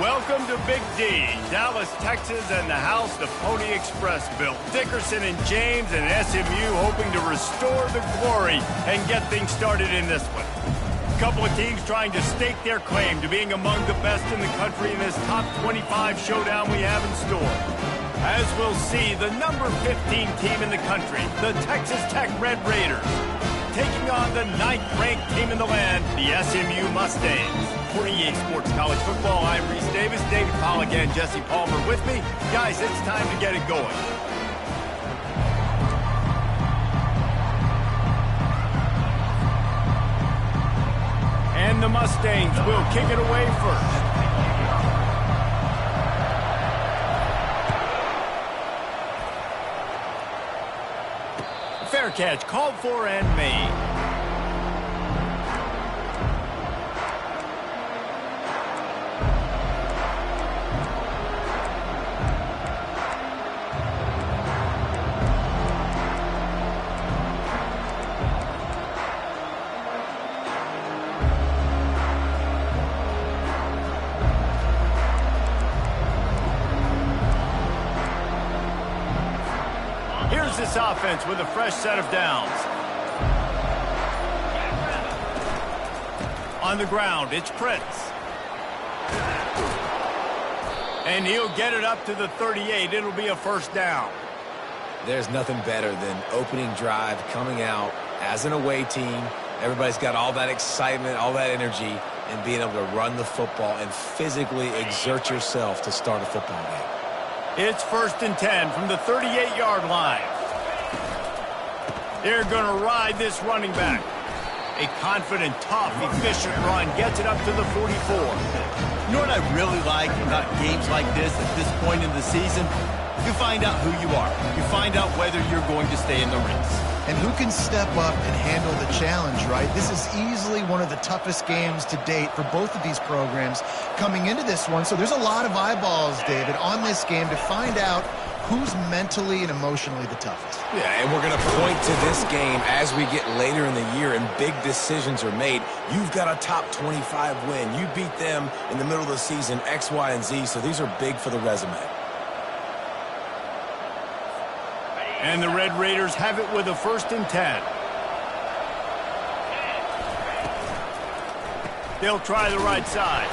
Welcome to Big D, Dallas, Texas, and the house the Pony Express built. Dickerson and James and SMU hoping to restore the glory and get things started in this one. A couple of teams trying to stake their claim to being among the best in the country in this top 25 showdown we have in store. As we'll see, the number 15 team in the country, the Texas Tech Red Raiders, taking on the 9th-ranked team in the land, the SMU Mustangs. For EA Sports College Football, I'm Reese Davis, David Pollack, and Jesse Palmer with me. Guys, it's time to get it going. And the Mustangs will kick it away first. Fair catch, called for and made. This offense with a fresh set of downs. On the ground, it's Prince. And he'll get it up to the 38. It'll be a first down. There's nothing better than opening drive, coming out as an away team. Everybody's got all that excitement, all that energy, and being able to run the football and physically exert yourself to start a football game. It's 1st and 10 from the 38-yard line. They're going to ride this running back. A confident, tough, efficient run gets it up to the 44. You know what I really like about games like this at this point in the season? You find out who you are. You find out whether you're going to stay in the race. And who can step up and handle the challenge, right? This is easily one of the toughest games to date for both of these programs coming into this one. So there's a lot of eyeballs, David, on this game to find out who's mentally and emotionally the toughest. Yeah, and we're going to point to this game as we get later in the year and big decisions are made. You've got a top 25 win. You beat them in the middle of the season, X, Y, and Z, so these are big for the resume. And the Red Raiders have it with a 1st and 10. They'll try the right side.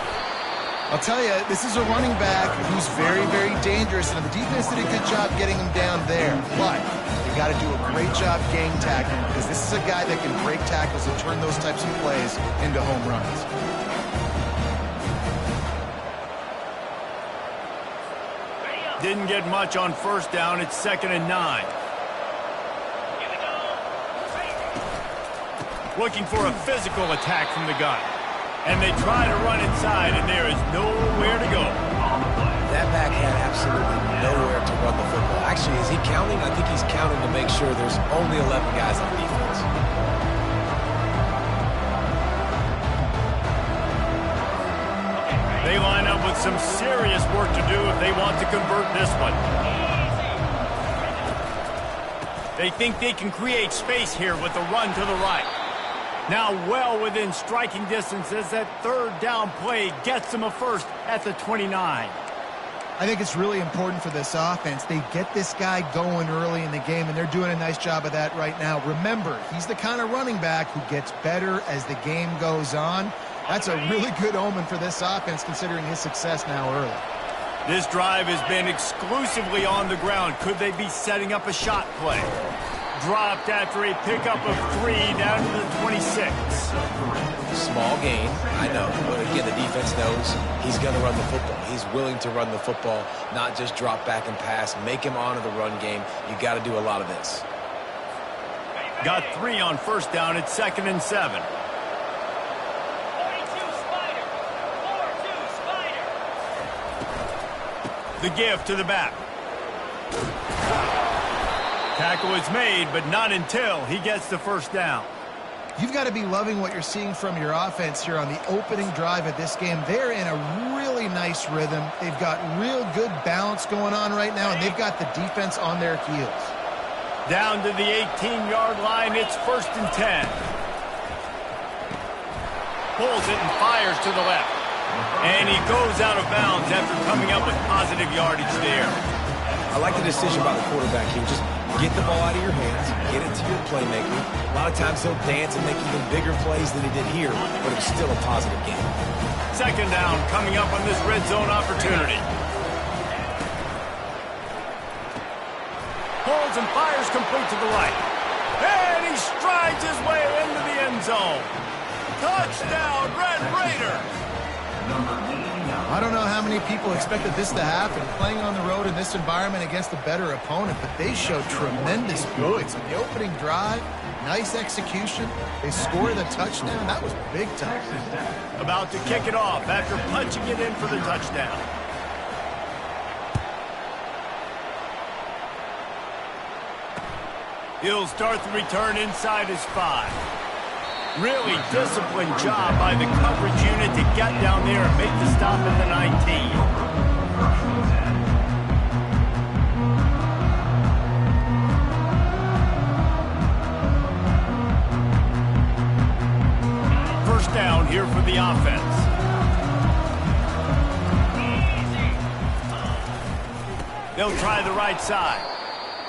I'll tell you, this is a running back who's very, very dangerous, and the defense did a good job getting him down there. But you got to do a great job gang tackling because this is a guy that can break tackles and turn those types of plays into home runs. Didn't get much on 1st down. It's 2nd and 9. Looking for a physical attack from the gun. And they try to run inside, and there is nowhere to go. That back had absolutely nowhere to run the football. Actually, is he counting? I think he's counting to make sure there's only 11 guys on defense. They line up with some serious work to do if they want to convert this one. They think they can create space here with the run to the right. Now well within striking distance as that 3rd down play gets them a first at the 29. I think it's really important for this offense. They get this guy going early in the game, and they're doing a nice job of that right now. Remember, he's the kind of running back who gets better as the game goes on. That's a really good omen for this offense considering his success now early. This drive has been exclusively on the ground. Could they be setting up a shot play? Dropped after a pickup of 3 down to the 26. Small gain, I know, but again, the defense knows he's going to run the football. He's willing to run the football, not just drop back and pass, make him honor the run game. You got to do a lot of this. Got 3 on 1st down. It's 2nd and 7. The give to the back. Tackle is made, but not until he gets the 1st down. You've got to be loving what you're seeing from your offense here on the opening drive of this game. They're in a really nice rhythm. They've got real good balance going on right now, and they've got the defense on their heels. Down to the 18-yard line, it's 1st and 10. Pulls it and fires to the left. And he goes out of bounds after coming up with positive yardage there. I like the decision by the quarterback here. Just get the ball out of your hands, get it to your playmaker. A lot of times he'll dance and make even bigger plays than he did here, but it was still a positive game. Second down coming up on this red zone opportunity. Holds and fires complete to the right. And he strides his way into the end zone. Touchdown, Red Raider! I don't know how many people expected this to happen, playing on the road in this environment against a better opponent, but they showed tremendous poise in the opening drive. Nice execution. They score the touchdown. That was big time. About to kick it off after punching it in for the touchdown. He'll start the return inside his 5. Really disciplined job by the coverage unit to get down there and make the stop at the 19. First down here for the offense. They'll try the right side.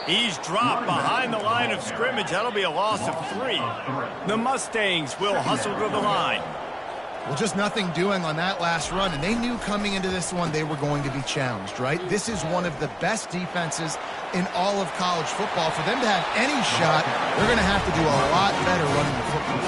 He's dropped behind the line of scrimmage. That'll be a loss of 3. The Mustangs will hustle to the line. Well, just nothing doing on that last run, and they knew coming into this one they were going to be challenged, right? This is one of the best defenses in all of college football. For them to have any shot, they're going to have to do a lot better running the football.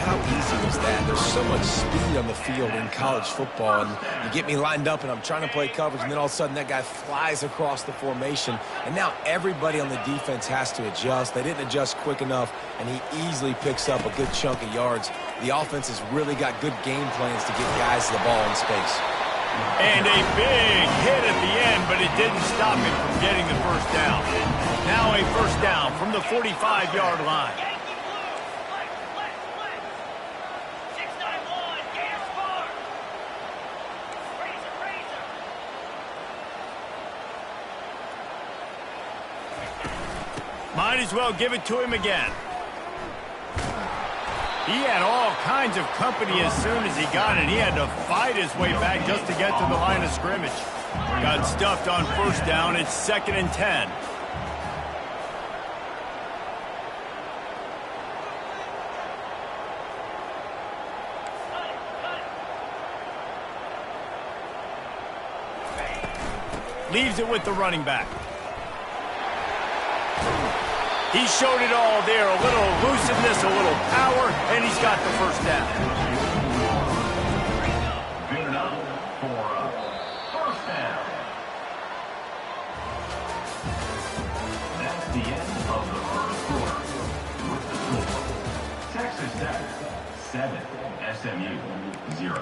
How easy was that? There's so much speed on the field in college football, and you get me lined up and I'm trying to play coverage, and then all of a sudden that guy flies across the formation, and now everybody on the defense has to adjust. They didn't adjust quick enough, and he easily picks up a good chunk of yards. The offense has really got good game plans to get guys the ball in space. And a big hit at the end, but it didn't stop him from getting the first down. Now a first down from the 45-yard line. Might as well give it to him again. He had all kinds of company as soon as he got it. He had to fight his way back just to get to the line of scrimmage. Got stuffed on first down. It's 2nd and 10. Leaves it with the running back. He showed it all there, a little elusiveness, a little power, and he's got the first down. Good enough for a first down. That's the end of the first quarter. With the score, Texas Tech 7, SMU 0.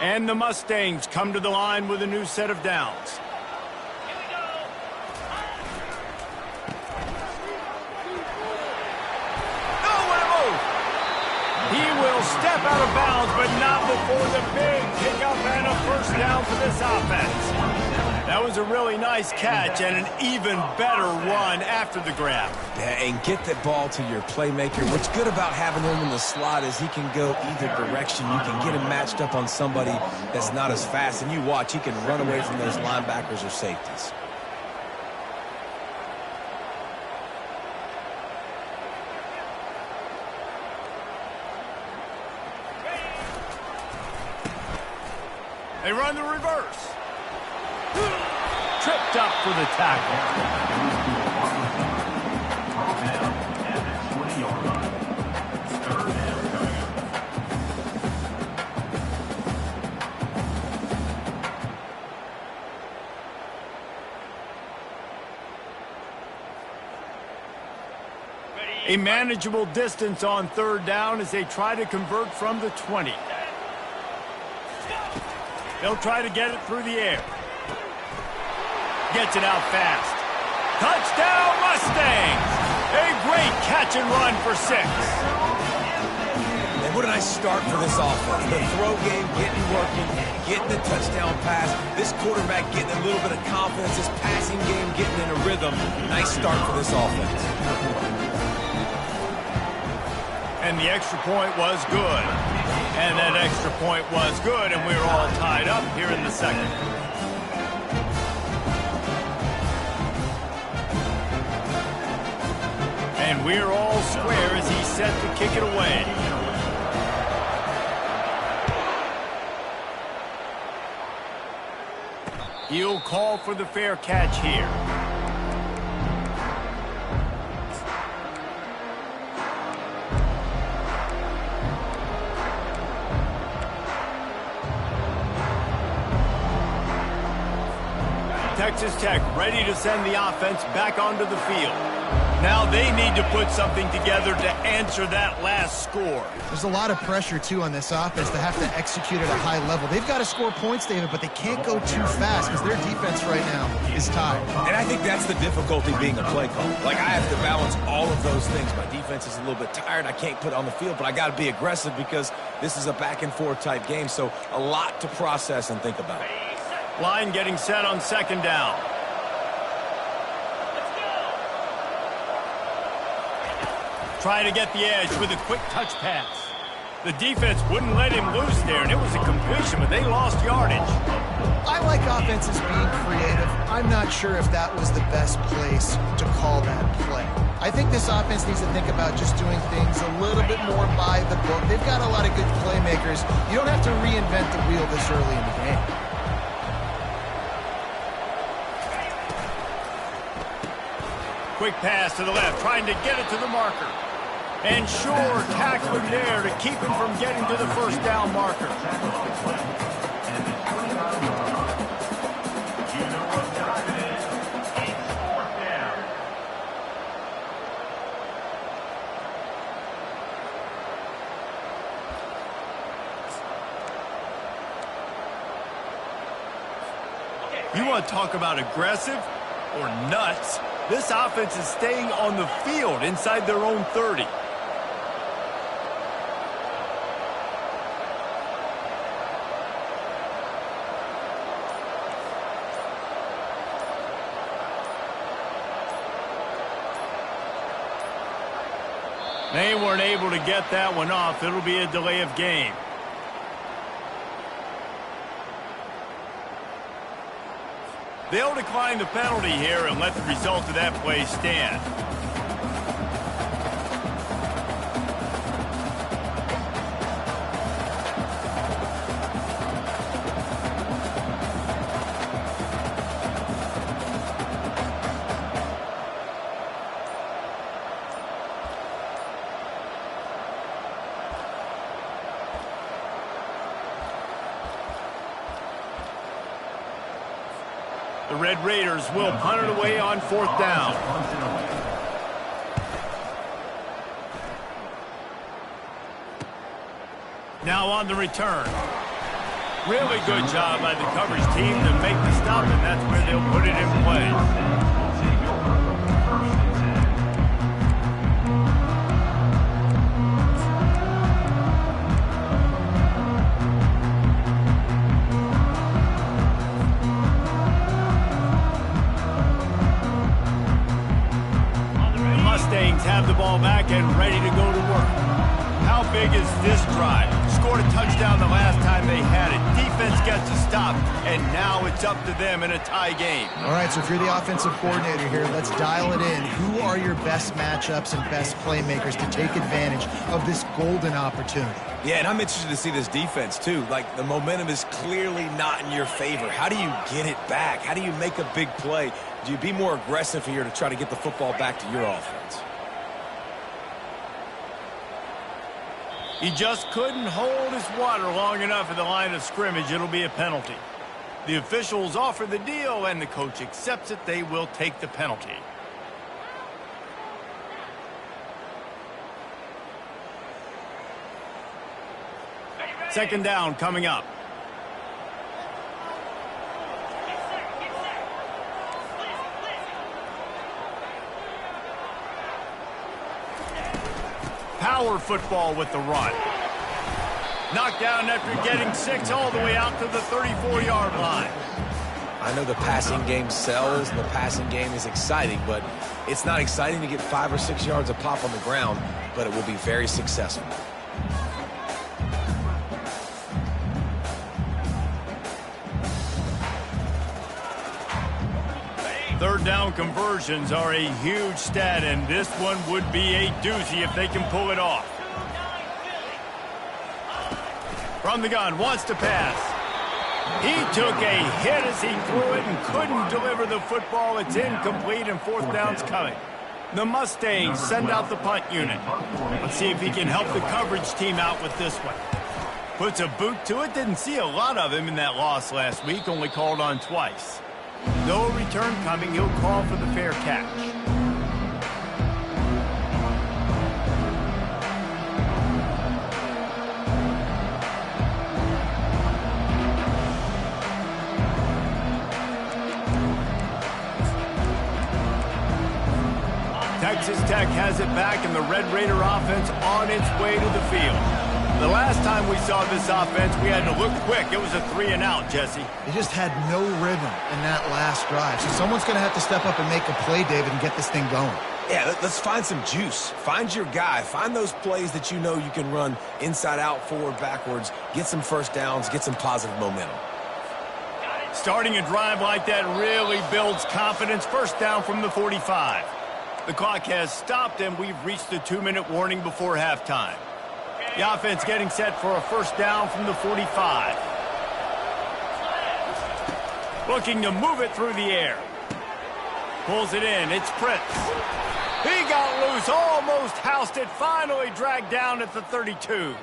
And the Mustangs come to the line with a new set of downs. Oh, what a move! He will step out of bounds, but not before the big pickup and a first down for this offense. That was a really nice catch and an even better run after the grab. Yeah, and get that ball to your playmaker. What's good about having him in the slot is he can go either direction. You can get him matched up on somebody that's not as fast, and you watch, he can run away from those linebackers or safeties. They run the reverse. Tripped up for the tackle. A manageable distance on third down as they try to convert from the 20. They'll try to get it through the air. Gets it out fast. Touchdown, Mustangs! A great catch and run for 6. And Man, what a nice start for this offense. The throw game working, getting the touchdown pass. This quarterback getting a little bit of confidence. This passing game getting in a rhythm. Nice start for this offense. And the extra point was good. And that extra point was good, and we're all tied up here in the second. And we're all square as he's set to kick it away. He'll call for the fair catch here. Texas Tech ready to send the offense back onto the field. Now they need to put something together to answer that last score. There's a lot of pressure, too, on this offense to have to execute at a high level. They've got to score points, David, but they can't go too fast because their defense right now is tired. And I think that's the difficulty being a play call. Like, I have to balance all of those things. My defense is a little bit tired. I can't put it on the field, but I got to be aggressive because this is a back-and-forth type game, so a lot to process and think about. Line getting set on second down. Trying to get the edge with a quick touch pass. The defense wouldn't let him loose there, and it was a completion, but they lost yardage. I like offenses being creative. I'm not sure if that was the best place to call that play. I think this offense needs to think about just doing things a little bit more by the book. They've got a lot of good playmakers. You don't have to reinvent the wheel this early in the game. Quick pass to the left, trying to get it to the marker. And sure, tackling there to keep him from getting to the first down marker. You want to talk about aggressive or nuts? This offense is staying on the field inside their own 30. They weren't able to get that one off. It'll be a delay of game. They'll decline the penalty here and let the result of that play stand. The Red Raiders will punt it away on fourth down. Now on the return. Really good job by the coverage team to make the stop, and that's where they'll put it in play. Have the ball back and ready to go to work. How big is this drive? Scored a touchdown the last time they had it. Defense gets a stop, and now it's up to them in a tie game. All right, so if you're the offensive coordinator here, let's dial it in. Who are your best matchups and best playmakers to take advantage of this golden opportunity? Yeah, and I'm interested to see this defense, too. Like, the momentum is clearly not in your favor. How do you get it back? How do you make a big play? Do you be more aggressive here to try to get the football back to your offense? He just couldn't hold his water long enough at the line of scrimmage. It'll be a penalty. The officials offer the deal, and the coach accepts it. They will take the penalty. Second down coming up. Power football with the run. Knocked down after getting 6 all the way out to the 34-yard line. I know the passing game sells and the passing game is exciting, but it's not exciting to get 5 or 6 yards a pop on the ground, but it will be very successful. Third down conversions are a huge stat, and this one would be a doozy if they can pull it off. From the gun, wants to pass. He took a hit as he threw it and couldn't deliver the football. It's incomplete, and fourth down's coming. The Mustangs send out the punt unit. Let's see if he can help the coverage team out with this one. Puts a boot to it. Didn't see a lot of him in that loss last week, only called on twice. No return coming. He'll call for the fair catch. Texas Tech has it back, and the Red Raider offense on its way to the field. The last time we saw this offense, we had to look quick. It was a 3-and-out, Jesse. They just had no rhythm in that last drive. So someone's going to have to step up and make a play, David, and get this thing going. Yeah, let's find some juice. Find your guy. Find those plays that you know you can run inside out, forward, backwards. Get some first downs. Get some positive momentum. Starting a drive like that really builds confidence. First down from the 45. The clock has stopped, and we've reached the 2-minute warning before halftime. The offense getting set for a first down from the 45. Looking to move it through the air. Pulls it in. It's Prince. He got loose, almost housed it, finally dragged down at the 32.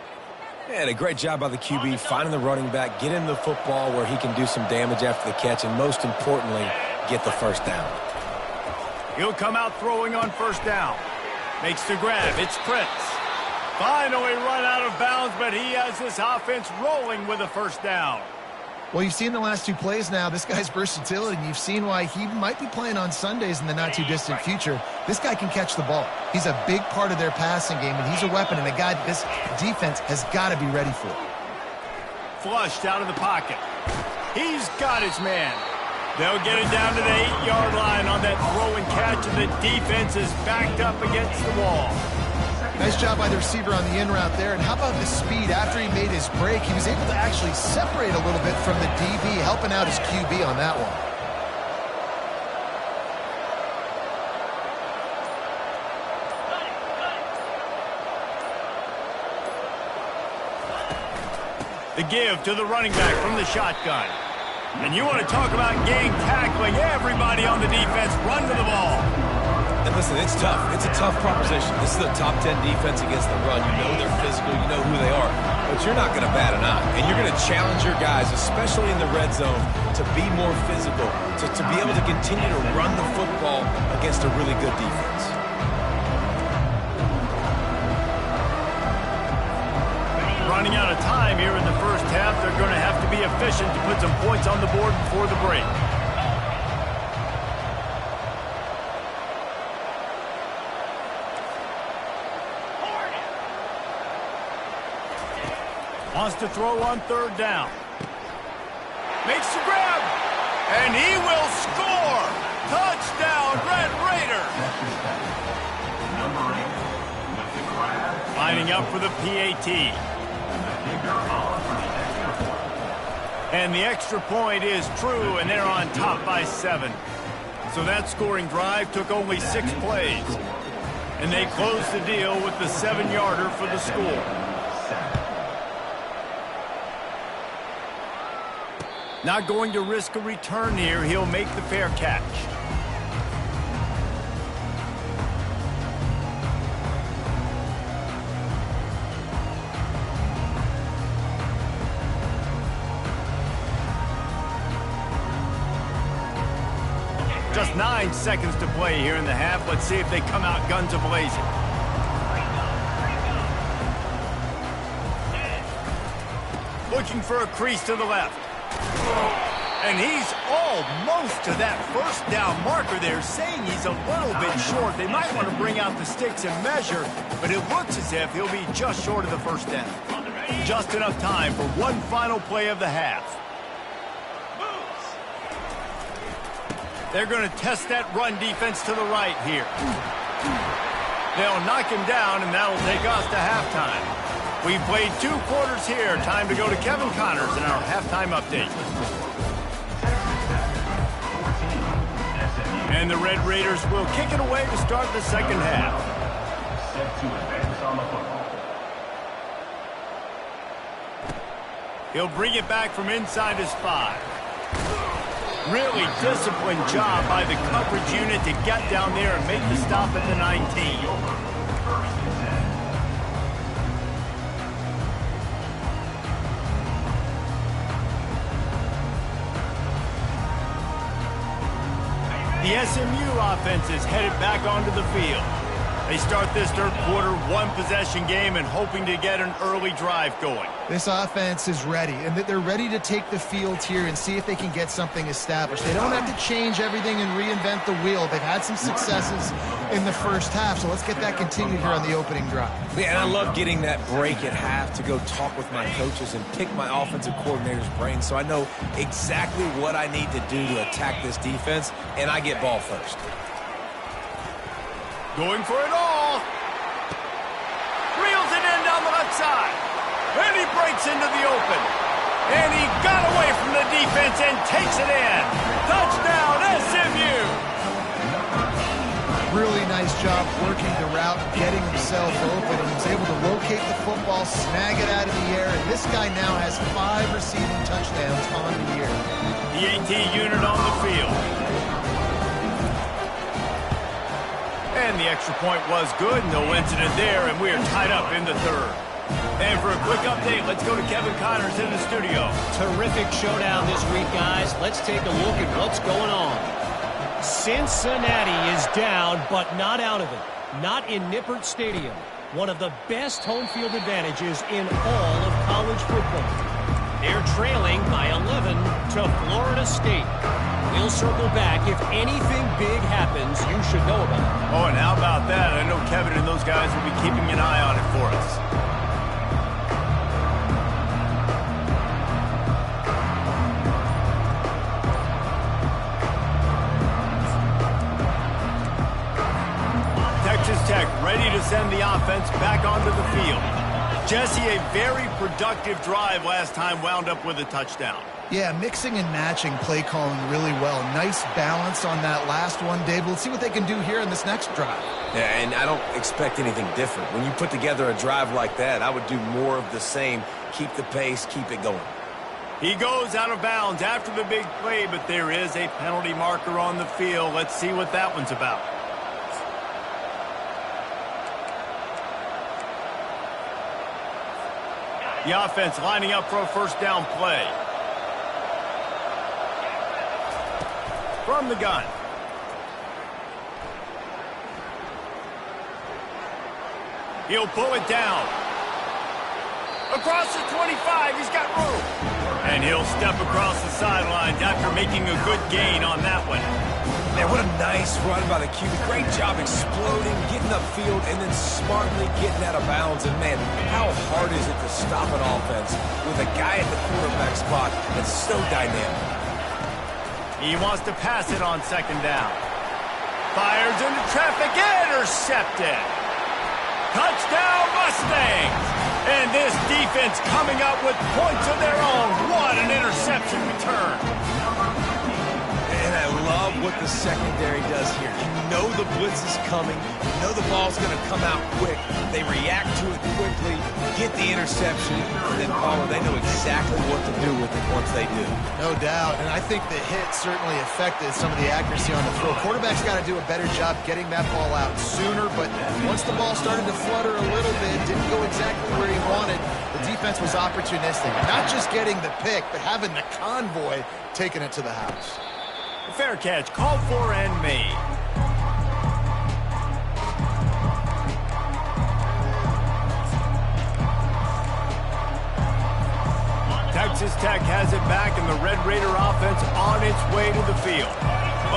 And a great job by the QB finding the running back, get him the football where he can do some damage after the catch, and most importantly, get the first down. He'll come out throwing on first down. Makes the grab. It's Prince. Finally run out of bounds, but he has this offense rolling with a first down. Well, you've seen the last 2 plays now. This guy's versatility, and you've seen why he might be playing on Sundays in the not-too-distant future. This guy can catch the ball. He's a big part of their passing game, and he's a weapon and a guy this defense has got to be ready for. Flushed out of the pocket. He's got his man. They'll get it down to the 8-yard line on that throw and catch, and the defense is backed up against the wall. Nice job by the receiver on the in route there. And how about the speed? After he made his break, he was able to actually separate a little bit from the DB, helping out his QB on that one. The give to the running back from the shotgun. And you want to talk about gang tackling. Everybody on the defense run to the ball. And listen, it's tough. It's a tough proposition. This is a top 10 defense against the run. You know they're physical. You know who they are. But you're not going to bat an eye. And you're going to challenge your guys, especially in the red zone, to be more physical, to be able to continue to run the football against a really good defense. Running out of time here in the first half. They're going to have to be efficient to put some points on the board before the break. Wants to throw on third down. Makes the grab. And he will score. Touchdown, Red Raider. Number 8 with the grab. Lining up for the PAT. And the extra point is true, and they're on top by 7. So that scoring drive took only 6 plays. And they closed the deal with the 7-yarder for the score. Not going to risk a return here. He'll make the fair catch. Just 9 seconds to play here in the half. Let's see if they come out guns a-blazing. Looking for a crease to the left. And he's almost to that first down marker there, saying he's a little bit short. They might want to bring out the sticks and measure, but it looks as if he'll be just short of the first down. Just enough time for one final play of the half. They're going to test that run defense to the right here. They'll knock him down, and that'll take us to halftime. We've played 2 quarters here. Time to go to Kevin Connors in our halftime update. And the Red Raiders will kick it away to start the second half. Set to advance on the football. He'll bring it back from inside his 5. Really disciplined job by the coverage unit to get down there and make the stop at the 19. First and 10. The SMU offense is headed back onto the field. They start this third quarter one-possession game and hoping to get an early drive going. This offense is ready, and they're ready to take the field here and see if they can get something established. They don't have to change everything and reinvent the wheel. They've had some successes in the first half, so let's get that continued here on the opening drive. Yeah, and I love getting that break at half to go talk with my coaches and pick my offensive coordinator's brain so I know exactly what I need to do to attack this defense, and I get ball first. Going for it all. Reels it in down the left side. And he breaks into the open. And he got away from the defense and takes it in. Touchdown, SMU. Really nice job working the route, getting himself open, and he was able to locate the football, snag it out of the air, and this guy now has 5 receiving touchdowns on the year. The AT unit on the field. And the extra point was good. No incident there, and we are tied up in the third. And for a quick update, let's go to Kevin Connors in the studio. Terrific showdown this week, guys. Let's take a look at what's going on. Cincinnati is down, but not out of it. Not in Nippert Stadium. One of the best home field advantages in all of college football. They're trailing by 11 to Florida State. We'll circle back. If anything big happens, you should know about it. Oh, and how about that? I know Kevin and those guys will be keeping an eye on it for us. Texas Tech ready to send the offense back onto the field. Jesse, a very productive drive last time, wound up with a touchdown. Yeah, mixing and matching play calling really well. Nice balance on that last one, Dave. We'll see what they can do here in this next drive. Yeah, and I don't expect anything different. When you put together a drive like that, I would do more of the same. Keep the pace, keep it going. He goes out of bounds after the big play, but there is a penalty marker on the field. Let's see what that one's about. The offense lining up for a first down play. From the gun. He'll pull it down. Across the 25, he's got room. And he'll step across the sidelines after making a good gain on that one. Man, what a nice run by the QB. Great job exploding, getting upfield, and then smartly getting out of bounds. And, man, how hard is it to stop an offense with a guy at the quarterback spot that's so dynamic? He wants to pass it on second down. Fires into traffic, intercepted. Touchdown, Mustangs! And this defense coming up with points of their own. What an interception return. And I love what the secondary does here. You know the blitz is coming. You know the ball's going to come out quick. They react to it quickly, get the interception, and then, Paul, they know exactly what to do with it once they do. No doubt, and I think the hit certainly affected some of the accuracy on the throw. Quarterback's got to do a better job getting that ball out sooner, but once the ball started to flutter a little bit, didn't go exactly where he wanted, the defense was opportunistic. Not just getting the pick, but having the convoy taking it to the house. Fair catch, called for and made. Texas Tech has it back, and the Red Raider offense on its way to the field.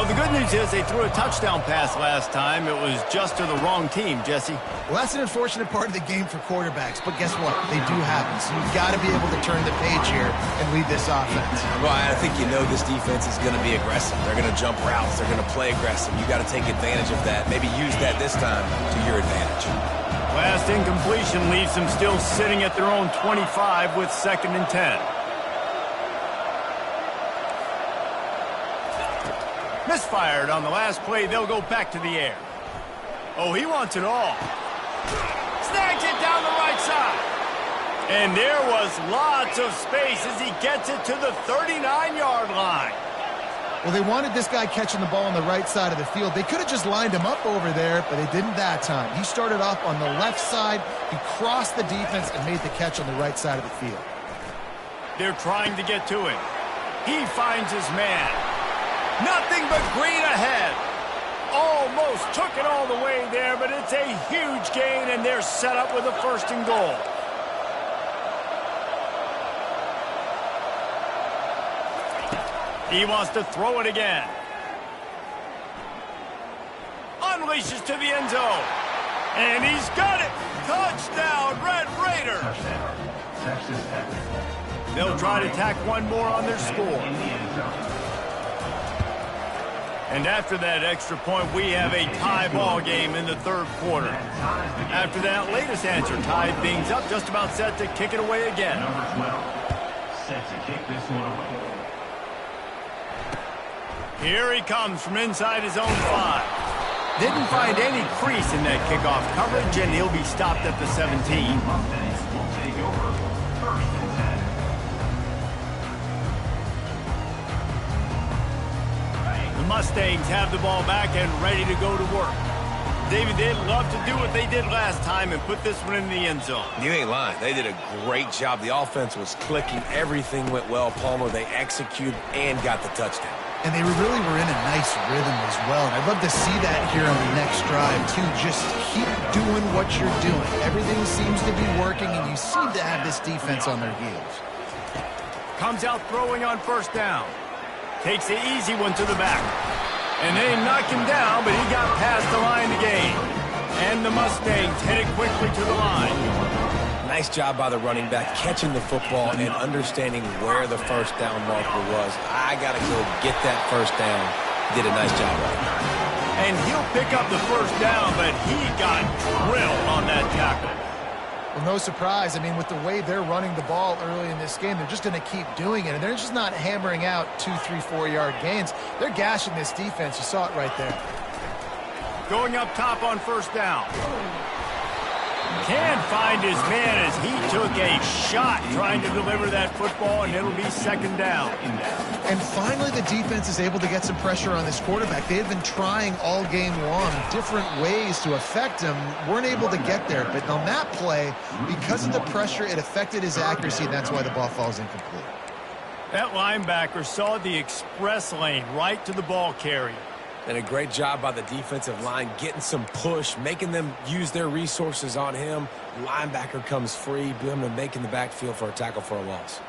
Well, the good news is they threw a touchdown pass last time. It was just to the wrong team, Jesse. Well, that's an unfortunate part of the game for quarterbacks, but guess what? They do happen, so you've got to be able to turn the page here and lead this offense. Well, I think you know this defense is going to be aggressive. They're going to jump routes. They're going to play aggressive. You got to take advantage of that. Maybe use that this time to your advantage. Last incompletion leaves them still sitting at their own 25 with 2nd and 10. Misfired on the last play. They'll go back to the air. Oh, he wants it all. Snags it down the right side. And there was lots of space as he gets it to the 39-yard line. Well, they wanted this guy catching the ball on the right side of the field. They could have just lined him up over there, but they didn't that time. He started off on the left side. He crossed the defense and made the catch on the right side of the field. They're trying to get to him. He finds his man. Nothing but green ahead. Almost took it all the way there, but it's a huge gain, and they're set up with a 1st and goal. He wants to throw it again. Unleashes to the end zone. And he's got it. Touchdown, Red Raiders. Touchdown, Texas Tech. They'll try to tack one more on their score. In the end zone. And after that extra point, we have a tie ball game in the 3rd quarter. After that latest answer, tied things up, just about set to kick it away again. Number 12, set to kick this one away. Here he comes from inside his own 5. Didn't find any crease in that kickoff coverage, and he'll be stopped at the 17. Mustangs will take over 1st and 10. The Mustangs have the ball back and ready to go to work. David, they'd love to do what they did last time and put this one in the end zone. You ain't lying. They did a great job. The offense was clicking. Everything went well, Palmer. They executed and got the touchdown. And they really were in a nice rhythm as well. And I'd love to see that here on the next drive, too. Just keep doing what you're doing. Everything seems to be working, and you seem to have this defense on their heels. Comes out throwing on 1st down. Takes the easy one to the back. And they knock him down, but he got past the line to gain. And the Mustangs headed quickly to the line. Nice job by the running back, catching the football and understanding where the 1st down marker was. I got to go get that 1st down. Did a nice job on it. And he'll pick up the 1st down, but he got drilled on that tackle. Well, no surprise. I mean, with the way they're running the ball early in this game, they're just going to keep doing it. And they're just not hammering out 2, 3, 4-yard gains. They're gashing this defense. You saw it right there. Going up top on 1st down. Can't find his man as he took a shot trying to deliver that football, and it'll be 2nd down. And finally, the defense is able to get some pressure on this quarterback. They had been trying all game long different ways to affect him. Weren't able to get there. But on that play, because of the pressure, it affected his accuracy, and that's why the ball falls incomplete. That linebacker saw the express lane right to the ball carrier. And a great job by the defensive line, getting some push, making them use their resources on him. Linebacker comes free, boom, and making the backfield for a tackle for a loss.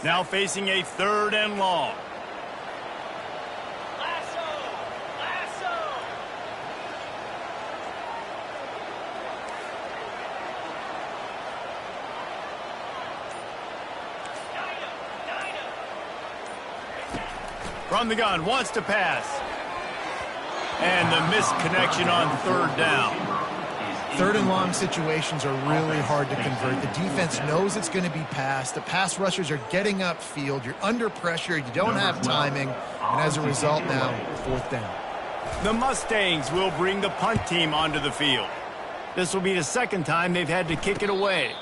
Now facing a 3rd and long. From the gun, wants to pass. And the misconnection on 3rd down. 3rd and long situations are really hard to convert. The defense knows it's going to be passed. The pass rushers are getting upfield. You're under pressure. You don't have timing. And as a result now, 4th down. The Mustangs will bring the punt team onto the field. This will be the 2nd time they've had to kick it away.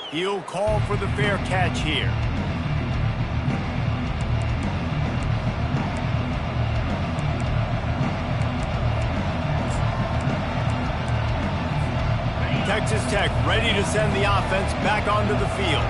He'll call for the fair catch here. Texas Tech ready to send the offense back onto the field.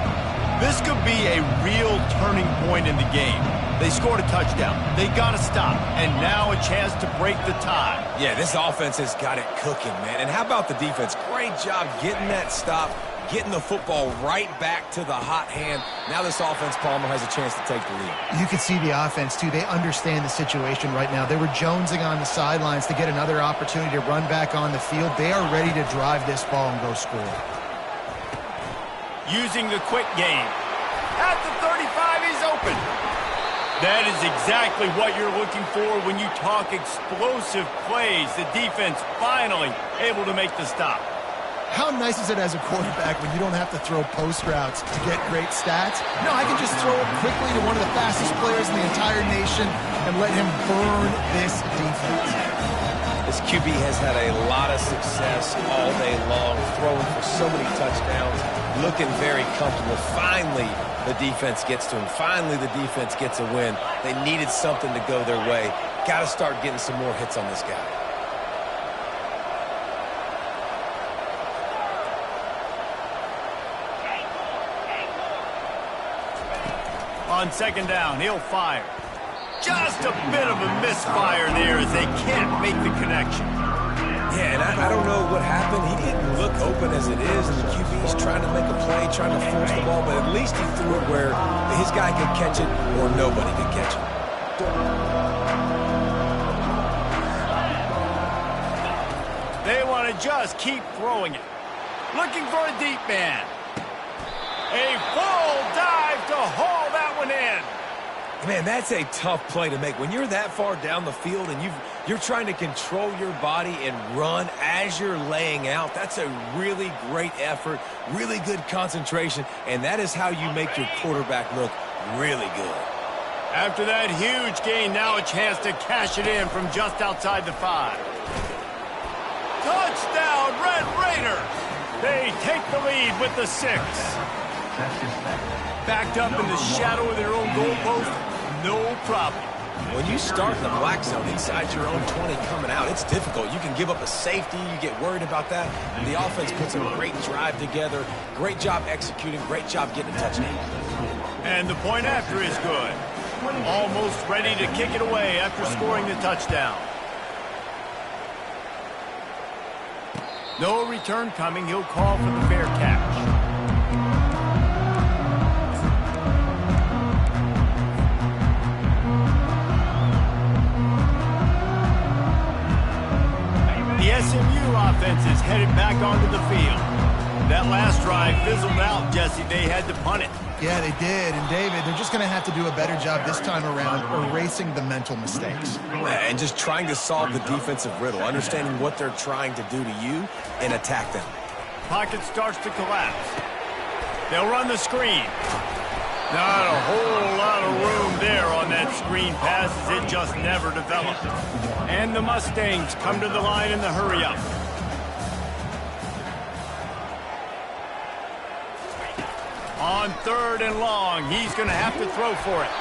This could be a real turning point in the game. They scored a touchdown. They got to stop. And now a chance to break the tie. Yeah, this offense has got it cooking, man. And how about the defense? Great job getting that stop, getting the football right back to the hot hand. Now this offense, Palmer, has a chance to take the lead. You can see the offense, too. They understand the situation right now. They were jonesing on the sidelines to get another opportunity to run back on the field. They are ready to drive this ball and go score. Using the quick game. At the 35, he's open. That is exactly what you're looking for when you talk explosive plays. The defense finally able to make the stop. How nice is it as a quarterback when you don't have to throw post routes to get great stats? No, I can just throw it quickly to one of the fastest players in the entire nation and let him burn this defense. This QB has had a lot of success all day long, throwing for so many touchdowns, looking very comfortable. Finally, the defense gets to him. Finally, the defense gets a win. They needed something to go their way. Got to start getting some more hits on this guy. On second down, he'll fire. Just a bit of a misfire there as they can't make the connection. Yeah, and I don't know what happened. He didn't look open as it is, and the QB's trying to make a play, trying to force the ball, but at least he threw it where his guy could catch it or nobody could catch it. They want to just keep throwing it. Looking for a deep man. A full dive to haul that one in. Man, that's a tough play to make. When you're that far down the field and you're trying to control your body and run as you're laying out, that's a really great effort, really good concentration, and that is how you make your quarterback look really good. After that huge gain, now a chance to cash it in from just outside the 5. Touchdown, Red Raiders! They take the lead with the 6. Backed up in the shadow of their own goalpost, no problem. When you start in the black zone inside your own 20 coming out, it's difficult. You can give up a safety. You get worried about that. The offense puts a great drive together. Great job executing. Great job getting a touchdown. And the point after is good. Almost ready to kick it away after scoring the touchdown. No return coming. He'll call for the fair catch. The SMU offense is headed back onto the field. That last drive fizzled out, Jesse. They had to punt it. Yeah, they did. And, David, they're just going to have to do a better job this time around erasing the mental mistakes. And just trying to solve the defensive riddle, understanding what they're trying to do to you and attack them. Pocket starts to collapse. They'll run the screen. Not a whole lot of room there on that screen pass as it just never developed. And the Mustangs come to the line in the hurry-up. On 3rd and long, he's going to have to throw for it.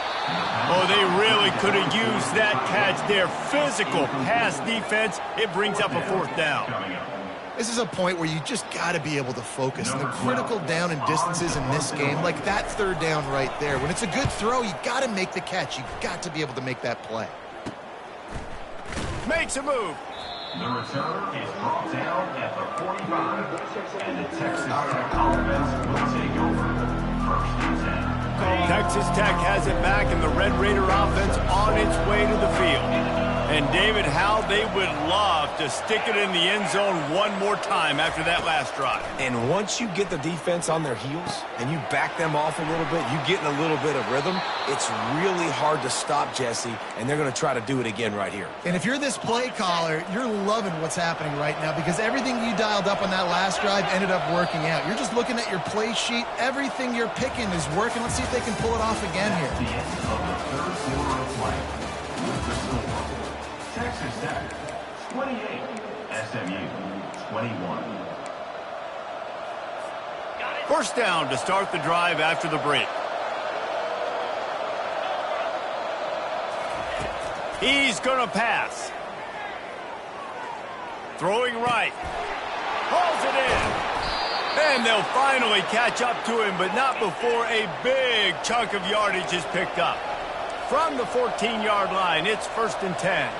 Oh, they really could have used that catch there. Physical pass defense. It brings up a 4th down. This is a point where you just got to be able to focus. And the critical down and distances in this game, like that 3rd down right there, when it's a good throw, you got to make the catch. You've got to be able to make that play. Makes a move. The return is brought down at the 45, and the Texas Tech offense will take over. 1st and 10. Texas Tech has it back, and the Red Raider offense on its way to the field. And, David, how they would love to stick it in the end zone one more time after that last drive. And once you get the defense on their heels and you back them off a little bit, you get in a little bit of rhythm, it's really hard to stop, Jesse, and they're going to try to do it again right here. And if you're this play caller, you're loving what's happening right now because everything you dialed up on that last drive ended up working out. You're just looking at your play sheet. Everything you're picking is working. Let's see if they can pull it off again here. The end of the 3rd quarter of play with the score. Texas Tech, 28, SMU, 21. 1st down to start the drive after the break. He's going to pass. Throwing right. Hauls it in. And they'll finally catch up to him, but not before a big chunk of yardage is picked up. From the 14-yard line, it's 1st and 10.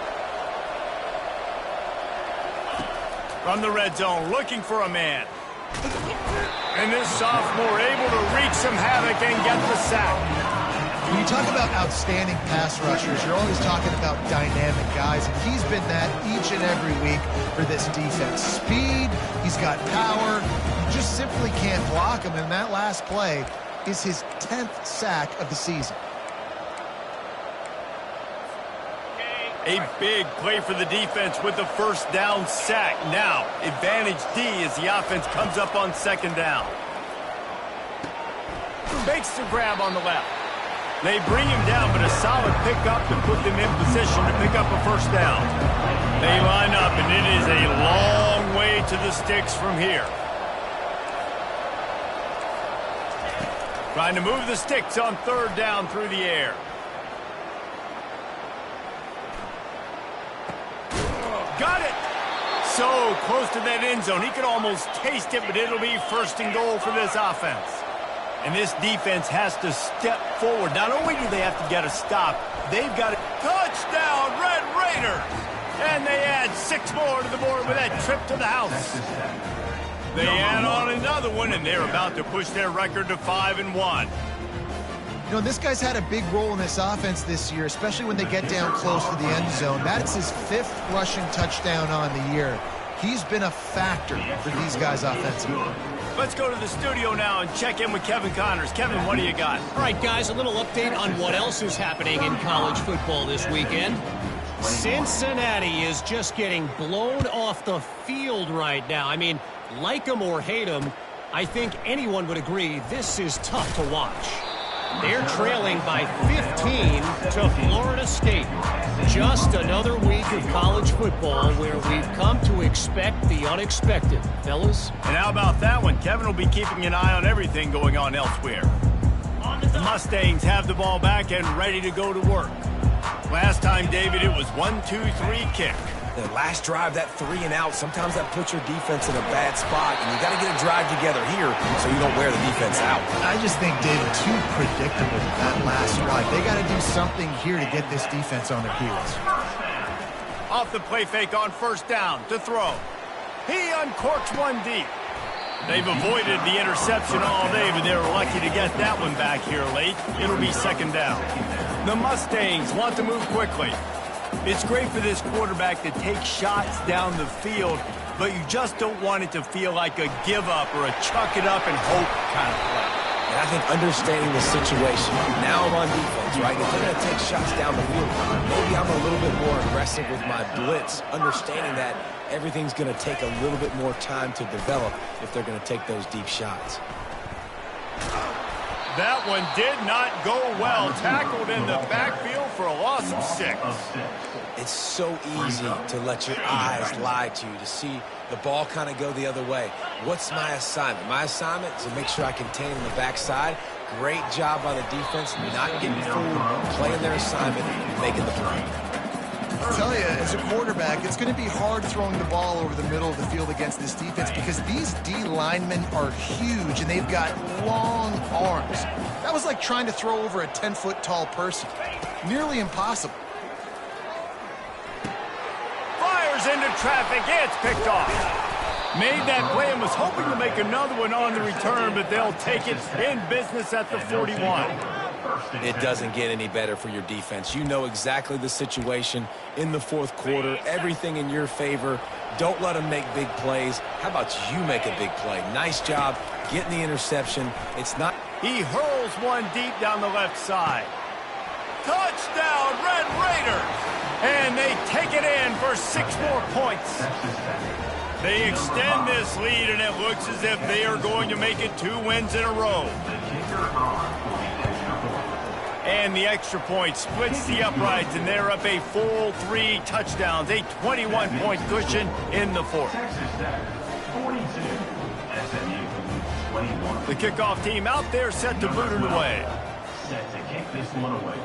From the red zone, looking for a man. And this sophomore able to wreak some havoc and get the sack. When you talk about outstanding pass rushers, you're always talking about dynamic guys. And he's been that each and every week for this defense. Speed, he's got power. You just simply can't block him. And that last play is his 10th sack of the season. A big play for the defense with the first down sack. Now, advantage D as the offense comes up on second down. Makes the grab on the left. They bring him down, but a solid pickup to put them in position to pick up a first down. They line up, and it is a long way to the sticks from here. Trying to move the sticks on third down through the air. Got it! So close to that end zone. He could almost taste it, but it'll be first and goal for this offense. And this defense has to step forward. Not only do they have to get a stop, they've got a touchdown, Red Raiders! And they add 6 more to the board with that trip to the house. They add on another one, and they're about to push their record to 5-1. You know, this guy's had a big role in this offense this year, especially when they get down close to the end zone. That's his 5th rushing touchdown on the year. He's been a factor for these guys offensively. Let's go to the studio now and check in with Kevin Connors. Kevin, what do you got? All right, guys, a little update on what else is happening in college football this weekend. Cincinnati is just getting blown off the field right now. I mean, like them or hate them, I think anyone would agree this is tough to watch. They're trailing by 15 to Florida State. Just another week of college football where we've come to expect the unexpected, fellas. And how about that one? Kevin will be keeping an eye on everything going on elsewhere. The Mustangs have the ball back and ready to go to work. Last time, David, it was 1-2-3 kick. The last drive, that 3 and out, sometimes that puts your defense in a bad spot, and you got to get a drive together here so you don't wear the defense out. I just think, David, too predictable that last drive. They got to do something here to get this defense on their heels. Off the play fake on first down to throw. He uncorks one deep. They've avoided the interception all day, but they were lucky to get that one back here late. It'll be second down. The Mustangs want to move quickly. It's great for this quarterback to take shots down the field, but you just don't want it to feel like a give-up or a chuck-it-up and hope kind of play. And I think understanding the situation, now I'm on defense, right? If they're going to take shots down the field, maybe I'm a little bit more aggressive with my blitz, understanding that everything's going to take a little bit more time to develop if they're going to take those deep shots. That one did not go well. Tackled in the backfield for a loss of 6. It's so easy to let your eyes lie to you, to see the ball kind of go the other way. What's my assignment? My assignment is to make sure I contain in the backside. Great job by the defense, not getting fooled, playing their assignment, and making the play. I'll tell you, as a quarterback, it's going to be hard throwing the ball over the middle of the field against this defense because these D linemen are huge and they've got long arms. That was like trying to throw over a 10-foot tall person. Nearly impossible. Fires into traffic. It's picked off. Made that play and was hoping to make another one on the return, but they'll take it in business at the 41. It doesn't get any better for your defense. You know exactly the situation in the fourth quarter, everything in your favor. Don't let them make big plays. How about you make a big play? Nice job getting the interception. It's not. He hurls one deep down the left side. Touchdown, Red Raiders! And they take it in for 6 more points. They extend this lead, and it looks as if they are going to make it 2 wins in a row. And the extra point splits the uprights, and they're up a full 3 touchdowns, a 21-point cushion in the fourth. The kickoff team out there set to boot it away. Set to kick this one away.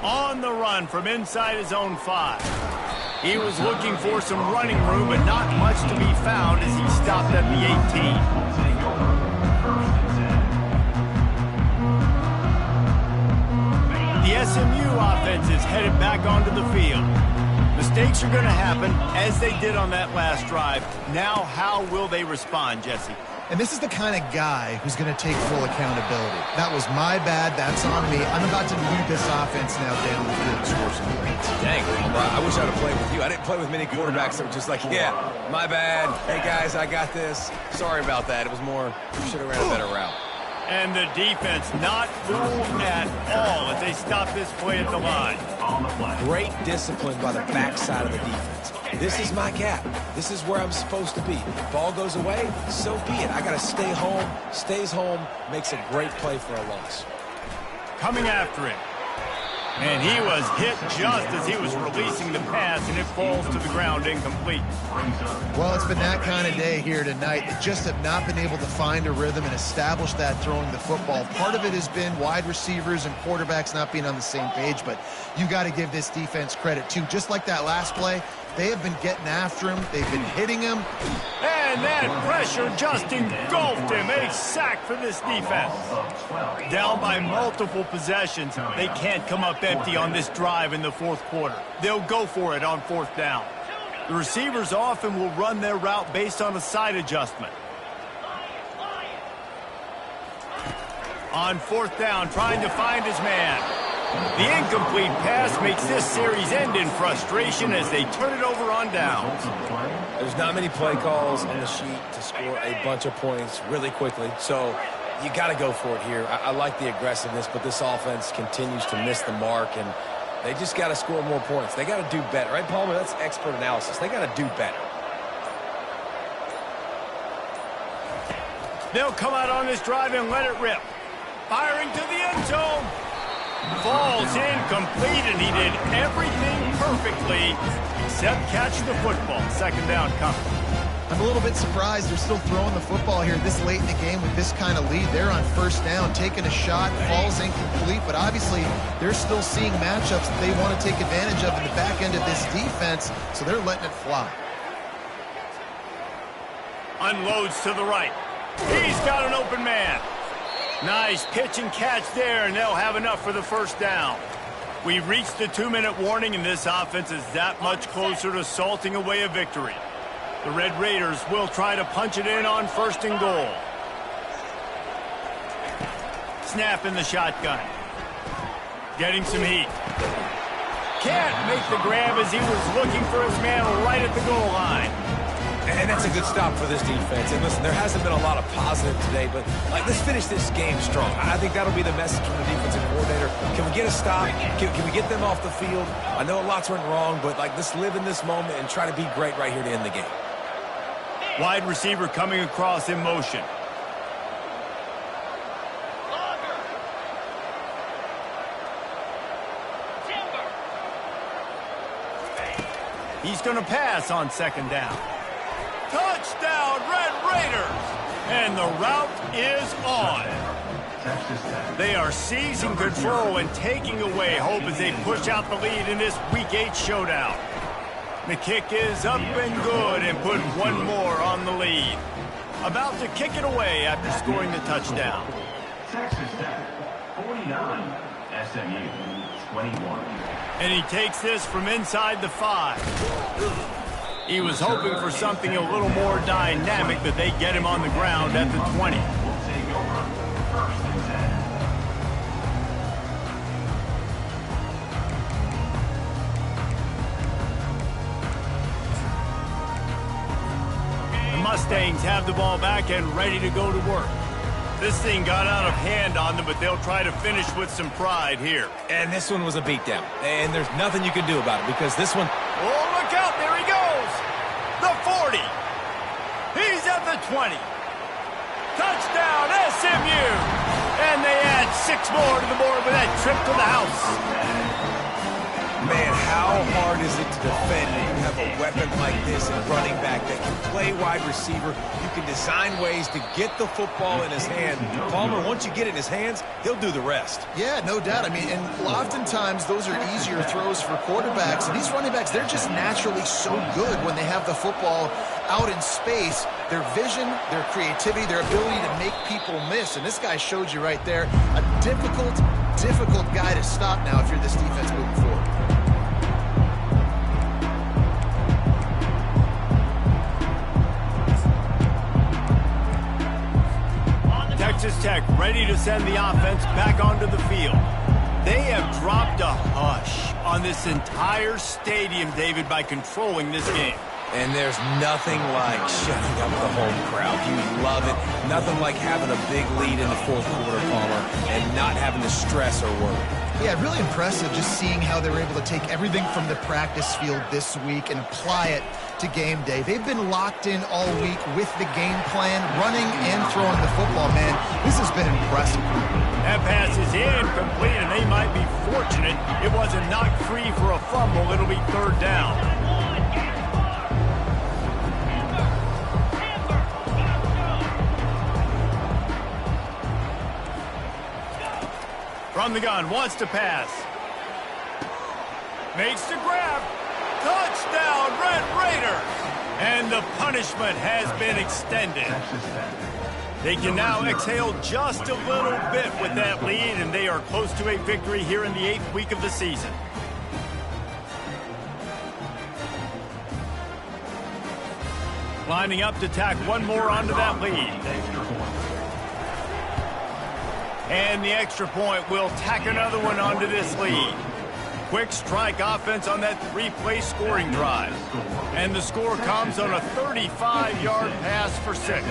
On the run from inside his own 5. He was looking for some running room, but not much to be found as he stopped at the 18. The SMU offense is headed back onto the field. The Mistakes are going to happen, as they did on that last drive. Now, how will they respond, Jesse? And this is the kind of guy who's going to take full accountability. That was my bad. That's on me. I'm about to lead this offense now down the field and score some points. Dang, I wish I'd have played with you. I didn't play with many quarterbacks that were just like, yeah, my bad. Hey, guys, I got this. Sorry about that. It was more, should have ran a better route. And the defense not fooled at all as they stop this play at the line. Great discipline by the backside of the defense. This is my gap. This is where I'm supposed to be. Ball goes away, so be it. I got to stay home, stays home, makes a great play for a loss. Coming after him. And he was hit just as he was releasing the pass, and it falls to the ground incomplete. Well, it's been that kind of day here tonight. They just have not been able to find a rhythm and establish that throwing the football. Part of it has been wide receivers and quarterbacks not being on the same page, but you got to give this defense credit, too. Just like that last play, they have been getting after him. They've been hitting him. And that pressure just engulfed him. A sack for this defense. Down by multiple possessions. They can't come up empty on this drive in the fourth quarter. They'll go for it on fourth down. The receivers often will run their route based on a side adjustment. On fourth down, trying to find his man. The incomplete pass makes this series end in frustration as they turn it over on downs. There's not many play calls on the sheet to score a bunch of points really quickly, so you got to go for it here. I like the aggressiveness, but this offense continues to miss the mark, and they just got to score more points. They got to do better, right, Palmer? That's expert analysis. They got to do better. They'll come out on this drive and let it rip. Firing to the end zone. Falls incomplete, and he did everything perfectly except catch the football. Second down coming. I'm a little bit surprised they're still throwing the football here this late in the game with this kind of lead. They're on first down, taking a shot, falls incomplete, but obviously they're still seeing matchups that they want to take advantage of in the back end of this defense, so they're letting it fly. Unloads to the right. He's got an open man. Nice pitch and catch there, and they'll have enough for the first down. We've reached the 2-minute warning, and this offense is that much closer to salting away a victory. The Red Raiders will try to punch it in on first and goal. Snap in the shotgun. Getting some heat. Can't make the grab as he was looking for his man right at the goal line. And that's a good stop for this defense. And listen, there hasn't been a lot of positive today, but let's finish this game strong. I think that'll be the message from the defensive coordinator. Can we get a stop? Can we get them off the field? I know lots went wrong, but let's live in this moment and try to be great right here to end the game. Wide receiver coming across in motion. He's going to pass on second down. Touchdown, Red Raiders! And the route is on. They are seizing control and taking away hope as they push out the lead in this Week 8 showdown. The kick is up and good and put one more on the lead. About to kick it away after scoring the touchdown. Texas Tech, 49. SMU, 21. And he takes this from inside the 5. He was hoping for something a little more dynamic, but they get him on the ground at the 20. Will take over first and 10. The Mustangs have the ball back and ready to go to work. This thing got out of hand on them, but they'll try to finish with some pride here. And this one was a beatdown. And there's nothing you can do about it because this one... Oh, look out. There he goes. The 40. He's at the 20. Touchdown, SMU. And they add 6 more to the board with that trip to the house. Man, how hard is it to defend when you have a weapon like this and running back that can play wide receiver? You can design ways to get the football in his hand. Palmer, once you get it in his hands, he'll do the rest. Yeah, no doubt. I mean, and oftentimes those are easier throws for quarterbacks. And these running backs, they're just naturally so good when they have the football out in space. Their vision, their creativity, their ability to make people miss. And this guy showed you right there, a difficult guy to stop now if you're this defense moving forward. Texas Tech ready to send the offense back onto the field. They have dropped a hush on this entire stadium, David, by controlling this game. And there's nothing like shutting up the home crowd. You love it. Nothing like having a big lead in the fourth quarter, Palmer, and not having to stress or worry. Yeah, really impressive just seeing how they were able to take everything from the practice field this week and apply it to game day. They've been locked in all week with the game plan, running and throwing the football, man. This has been impressive. That pass is incomplete, and they might be fortunate it wasn't knocked free for a fumble. It'll be third down. From the gun, wants to pass. Makes the grab. Touchdown, Red Raiders! And the punishment has been extended. They can now exhale just a little bit with that lead, and they are close to a victory here in the 8th week of the season. Lining up to tack one more onto that lead. And the extra point will tack another one onto this lead. Quick strike offense on that 3-play scoring drive. And the score comes on a 35-yard pass for 6.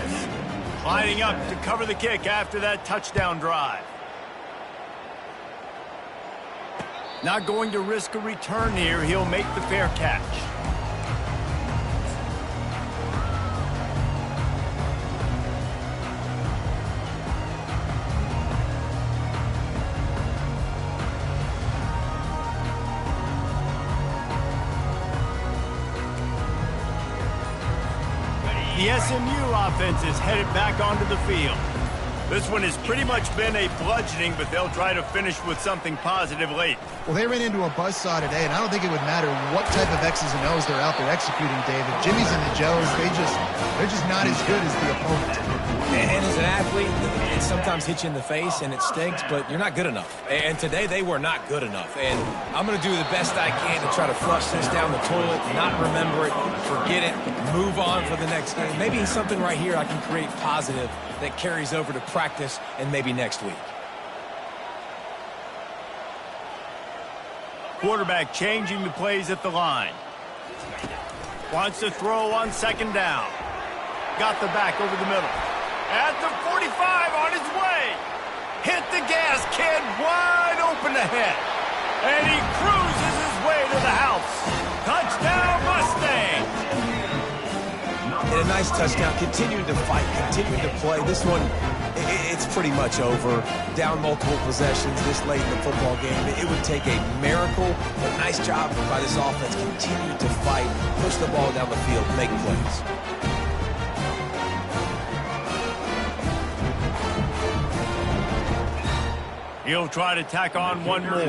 Lining up to cover the kick after that touchdown drive. Not going to risk a return here. He'll make the fair catch. The SMU offense is headed back onto the field. This one has pretty much been a bludgeoning, but they'll try to finish with something positive late. Well, they ran into a buzzsaw today, and I don't think it would matter what type of X's and O's they're out there executing, David. Jimmy's and the Joes, they're just not as good as the opponent. And as an athlete, it sometimes hits you in the face and it stinks, but you're not good enough. And today they were not good enough. And I'm going to do the best I can to try to flush this down the toilet, not remember it, forget it, move on for the next game. Maybe something right here I can create positive that carries over to practice and maybe next week. Quarterback changing the plays at the line. Wants to throw on second down. Got the back over the middle. At the 45 on his way. Hit the gas, kid, wide open ahead. And he cruises his way to the house. Touchdown, Mustangs. And a nice touchdown. Continued to fight, continued to play. This one, it's pretty much over. Down multiple possessions this late in the football game. It would take a miracle. A nice job by this offense. Continued to fight, push the ball down the field, make plays. He'll try to tack on one more.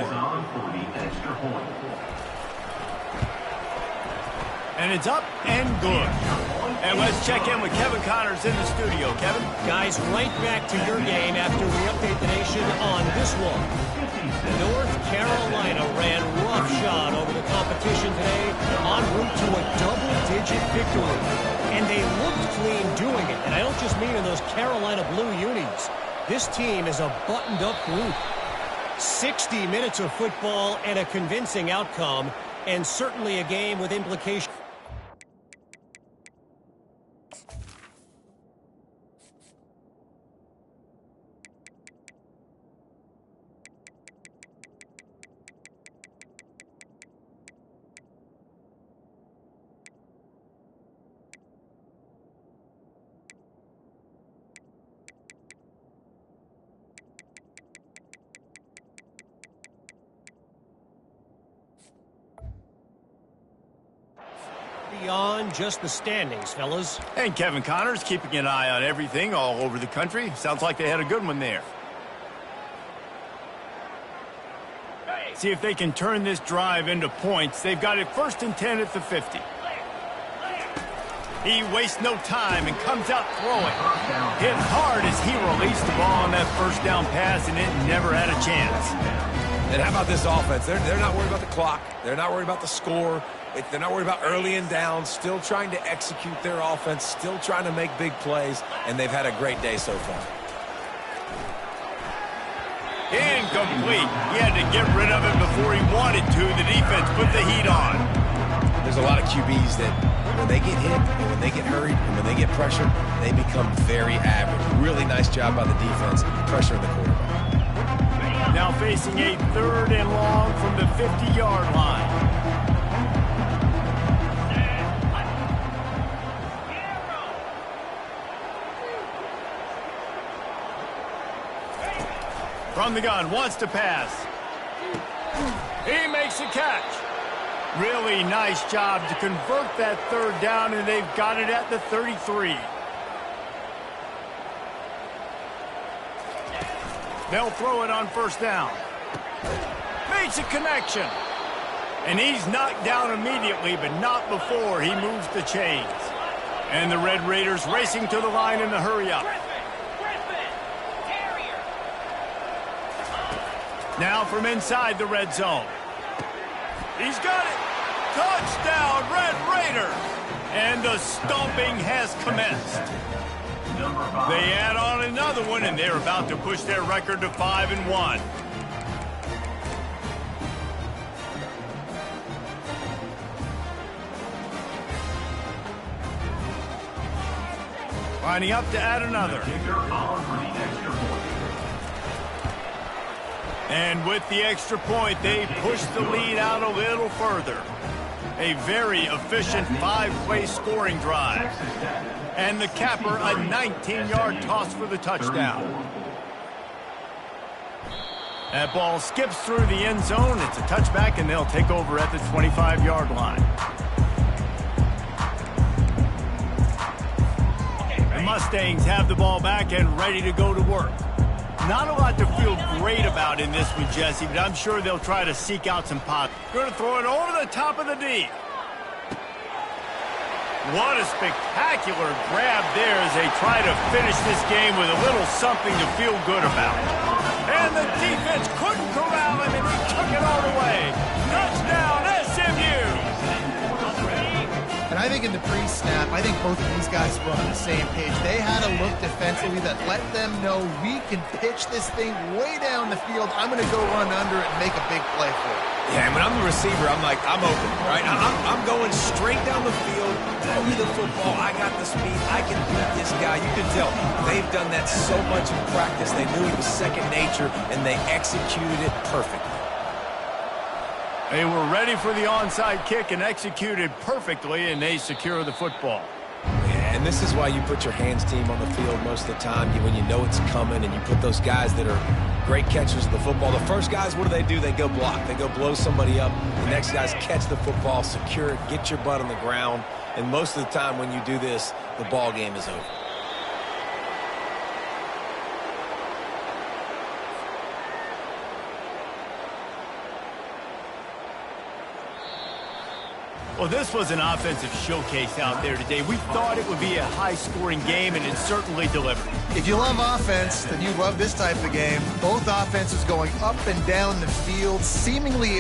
And it's up and good. And let's check in with Kevin Connors in the studio. Kevin? Guys, right back to your game after we update the nation on this one. North Carolina ran roughshod over the competition today en route to a double-digit victory. And they looked clean doing it. And I don't just mean in those Carolina blue unis. This team is a buttoned-up group. 60 minutes of football and a convincing outcome, and certainly a game with implications. Beyond just the standings, fellas. And Kevin Connors keeping an eye on everything all over the country. Sounds like they had a good one there. See if they can turn this drive into points. They've got it 1st and 10 at the 50. He wastes no time and comes out throwing. Hit hard as he released the ball on that first down pass, and it never had a chance. And how about this offense? They're not worried about the clock. They're not worried about the score. They're not worried about early and down. Still trying to execute their offense. Still trying to make big plays. And they've had a great day so far. Incomplete. He had to get rid of it before he wanted to. The defense put the heat on. There's a lot of QBs that when they get hit, and when they get hurried, and when they get pressured, they become very average. Really nice job by the defense, pressuring the quarterback. Now facing a 3rd and long from the 50-yard line. From the gun, wants to pass. He makes a catch. Really nice job to convert that 3rd down, and they've got it at the 33. They'll throw it on 1st down. Makes a connection. And he's knocked down immediately, but not before he moves the chains. And the Red Raiders racing to the line in the hurry-up. Now from inside the red zone. He's got it. Touchdown, Red Raiders. And the stomping has commenced. They add on another one, and they're about to push their record to 5-1. Lining up to add another. And with the extra point, they push the lead out a little further. A very efficient 5-play scoring drive. And the capper, a 19-yard toss for the touchdown. That ball skips through the end zone. It's a touchback, and they'll take over at the 25-yard line. The Mustangs have the ball back and ready to go to work. Not a lot to feel great about in this one, Jesse, but I'm sure they'll try to seek out some pop. Going to throw it over the top of the D. What a spectacular grab there as they try to finish this game with a little something to feel good about. And the defense couldn't corral him, and he took it all the way. Touchdown, SMU! And I think in the pre-snap, I think both of these guys were on the same page. They had a look defensively that let them know we can pitch this thing way down the field. I'm going to go run under it and make a big play for it. Yeah, and when I'm the receiver, I'm like, I'm open, right? I'm going straight down the field. Throw me the football. I got the speed. I can beat this guy. You can tell they've done that so much in practice. They knew it was second nature, and they executed it perfectly. They were ready for the onside kick and executed perfectly, and they secure the football. Yeah, and this is why you put your hands team on the field most of the time when you know it's coming, and you put those guys that are great catchers of the football. The first guys, what do? They go block. They go blow somebody up. The next guys catch the football, secure it, get your butt on the ground. And most of the time when you do this, the ball game is over. Well, this was an offensive showcase out there today. We thought it would be a high-scoring game, and it certainly delivered. If you love offense, then you love this type of game. Both offenses going up and down the field. Seemingly